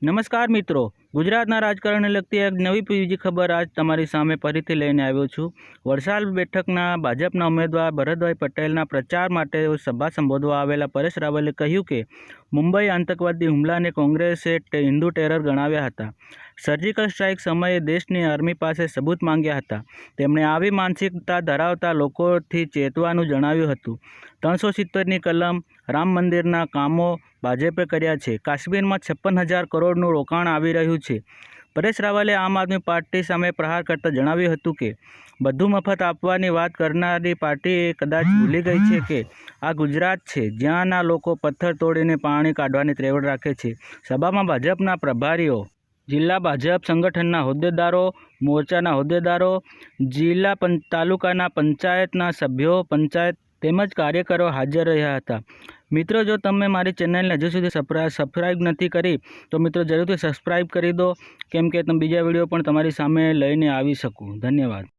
નમસ્કાર મિત્રો, ગુજરાતના રાજકારણને લગતી એક નવી બીજી ખબર આજ તમારી સામે ફરીથી લઈને આવ્યો છું। વલસાડ બેઠકના ભાજપના ઉમેદવાર ભરતભાઈ પટેલના પ્રચાર માટે સભા સંબોધવા આવેલા પરેશ રાવલે કહ્યું કે મુંબઈ આતંકવાદી હુમલાને કોંગ્રેસે હિન્દુ ટેરર ગણાવ્યા હતા। સર્જિકલ સ્ટ્રાઇક સમયે દેશની આર્મી પાસે સબૂત માંગ્યા હતા। તેમણે આવી માનસિકતા ધરાવતા લોકોથી ચેતવાનું જણાવ્યું હતું। 370ની કલમ, રામ મંદિરના કામો ભાજપે કર્યા છે। કાશ્મીરમાં 56,000 કરોડનું રોકાણ આવી રહ્યું છે। પરેશ રાવલે આમ આદમી પાર્ટી સામે પ્રહાર કરતા જણાવ્યું હતું કે બધું મફત આપવાની વાત કરનારી પાર્ટી કદાચ ભૂલી ગઈ છે કે આ ગુજરાત છે, જ્યાંના લોકો પથ્થર તોડીને પાણી કાઢવાની ત્રેવડ રાખે છે। સભામાં ભાજપના પ્રભારીઓ, જિલ્લા ભાજપ સંગઠનના હોદ્દેદારો, મોરચાના હોદ્દેદારો, તાલુકાના પંચાયતના સભ્યો, પંચાયત તેમજ કાર્યકરો હાજર રહ્યા હતા। મિત્રો, જો તમે મારી ચેનલને હજુ સુધી સબસ્ક્રાઈબ નથી કરી તો મિત્રો જરૂરથી સબસ્ક્રાઈબ કરી દો, કેમ કે તમે બીજા વિડીયો પણ તમારી સામે લઈને આવી શકું। ધન્યવાદ।